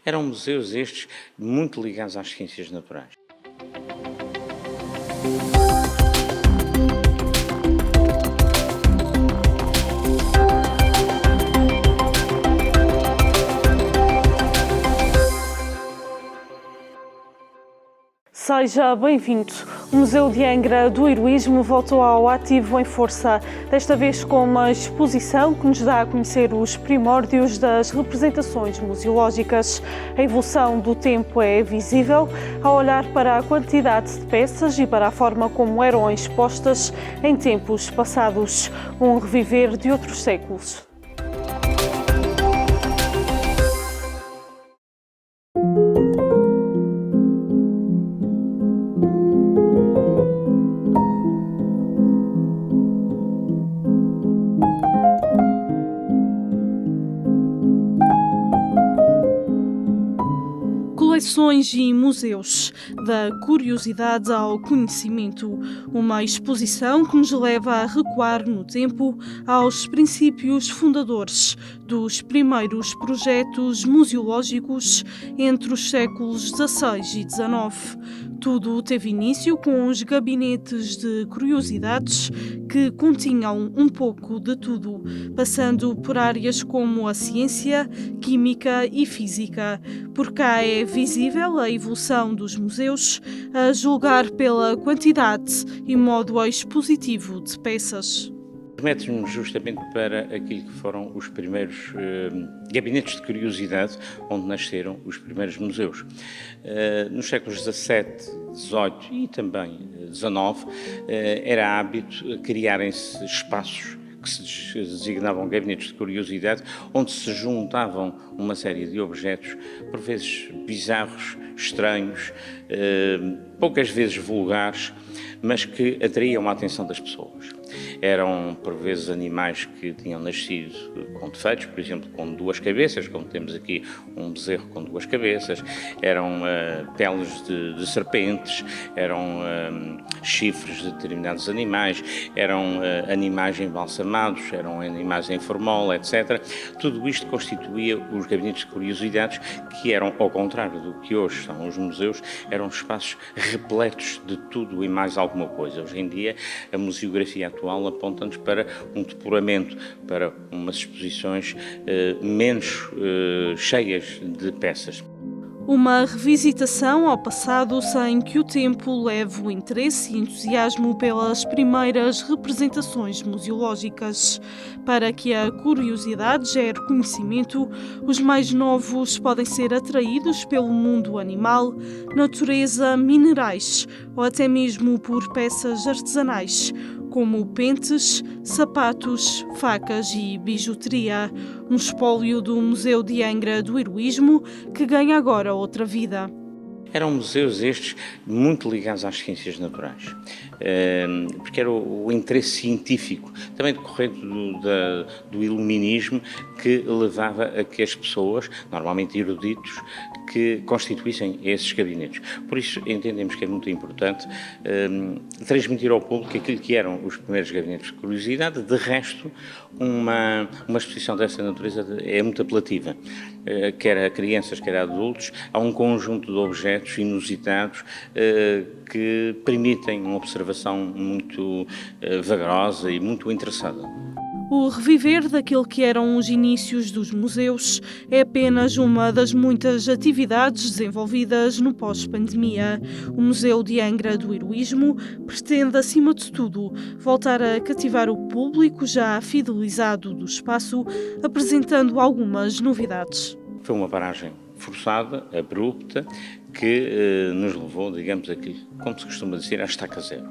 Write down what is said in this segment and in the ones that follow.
Eram museus estes muito ligados às ciências naturais. Seja bem-vindo. O Museu de Angra do Heroísmo voltou ao ativo em força, desta vez com uma exposição que nos dá a conhecer os primórdios das representações museológicas. A evolução do tempo é visível ao olhar para a quantidade de peças e para a forma como eram expostas em tempos passados, um reviver de outros séculos. Coleções e museus, da curiosidade ao conhecimento, uma exposição que nos leva a recuar no tempo aos princípios fundadores dos primeiros projetos museológicos entre os séculos XVI e XIX. Tudo teve início com os gabinetes de curiosidades que continham um pouco de tudo, passando por áreas como a ciência, química e física. Por cá é visível a evolução dos museus, a julgar pela quantidade e modo expositivo de peças. Remete-nos justamente para aquilo que foram os primeiros gabinetes de curiosidade, onde nasceram os primeiros museus. Nos séculos XVII, XVIII e também XIX, era hábito criarem-se espaços que se designavam gabinetes de curiosidade, onde se juntavam uma série de objetos, por vezes bizarros, estranhos, poucas vezes vulgares, mas que atraíam a atenção das pessoas. Eram, por vezes, animais que tinham nascido com defeitos, por exemplo, com duas cabeças, como temos aqui um bezerro com duas cabeças, eram peles de serpentes, eram chifres de determinados animais, eram animais embalsamados, eram animais em formol, etc. Tudo isto constituía os gabinetes de curiosidades, que eram, ao contrário do que hoje são os museus, eram espaços repletos de tudo e mais alguma coisa. Hoje em dia, a museografia atual aponta-nos para um depuramento, para umas exposições menos cheias de peças. Uma revisitação ao passado sem que o tempo leve o interesse e entusiasmo pelas primeiras representações museológicas. Para que a curiosidade gere conhecimento, os mais novos podem ser atraídos pelo mundo animal, natureza, minerais ou até mesmo por peças artesanais, como pentes, sapatos, facas e bijuteria. Um espólio do Museu de Angra do Heroísmo que ganha agora outra vida. Eram museus estes muito ligados às ciências naturais, porque era o interesse científico, também decorrente do iluminismo, que levava a que as pessoas, normalmente eruditos, que constituíssem esses gabinetes. Por isso entendemos que é muito importante transmitir ao público aquilo que eram os primeiros gabinetes de curiosidade. De resto, uma exposição dessa natureza é muito apelativa, quer a crianças, quer a adultos. Há um conjunto de objetos inusitados que permitem uma observação muito vagarosa e muito interessada. O reviver daquilo que eram os inícios dos museus é apenas uma das muitas atividades desenvolvidas no pós-pandemia. O Museu de Angra do Heroísmo pretende, acima de tudo, voltar a cativar o público já fidelizado do espaço, apresentando algumas novidades. Foi uma paragem forçada, abrupta, que nos levou, digamos, aqui, como se costuma dizer, à estaca zero.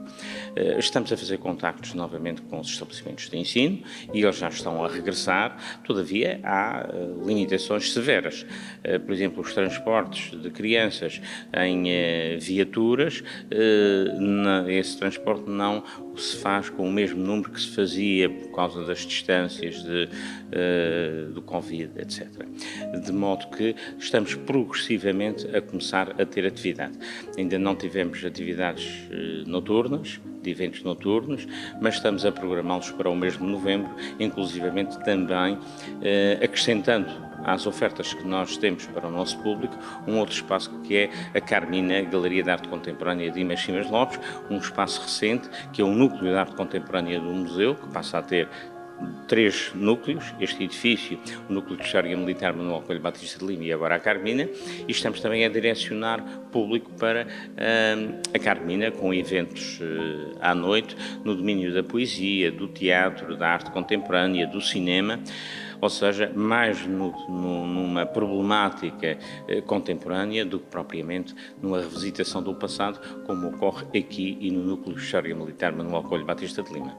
Estamos a fazer contactos novamente com os estabelecimentos de ensino e eles já estão a regressar. Todavia, há limitações severas. Por exemplo, os transportes de crianças em viaturas, esse transporte não se faz com o mesmo número que se fazia por causa das distâncias do Covid, etc. De modo que estamos progressivamente a começar a ter atividade. Ainda não tivemos atividades noturnas, de eventos noturnos, mas estamos a programá-los para o mês de novembro, inclusivamente também acrescentando às ofertas que nós temos para o nosso público, um outro espaço que é a Carmina, Galeria de Arte Contemporânea de Dimas Simas Lopes, um espaço recente que é o núcleo de arte contemporânea do museu, que passa a ter 3 núcleos, este edifício, o núcleo de História Militar Manuel Coelho Batista de Lima e agora a Carmina, e estamos também a direcionar público para a Carmina, com eventos à noite, no domínio da poesia, do teatro, da arte contemporânea, do cinema, ou seja, mais numa problemática contemporânea do que propriamente numa revisitação do passado, como ocorre aqui e no núcleo de História Militar Manuel Coelho Batista de Lima.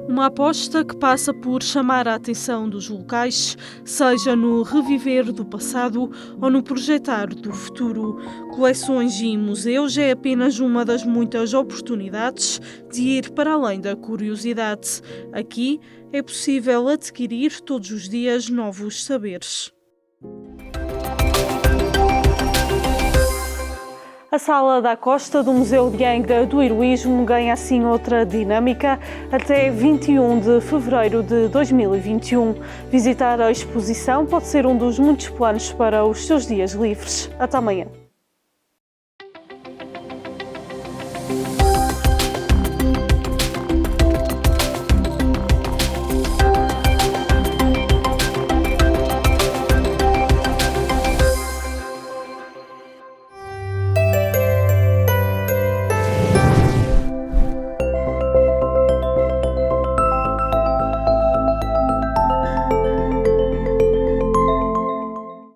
Uma aposta que passa por chamar a atenção dos locais, seja no reviver do passado ou no projetar do futuro. Coleções e museus é apenas uma das muitas oportunidades de ir para além da curiosidade. Aqui é possível adquirir todos os dias novos saberes. A Sala da Costa do Museu de Angra do Heroísmo ganha assim outra dinâmica até 21 de fevereiro de 2021. Visitar a exposição pode ser um dos muitos planos para os seus dias livres. Até amanhã.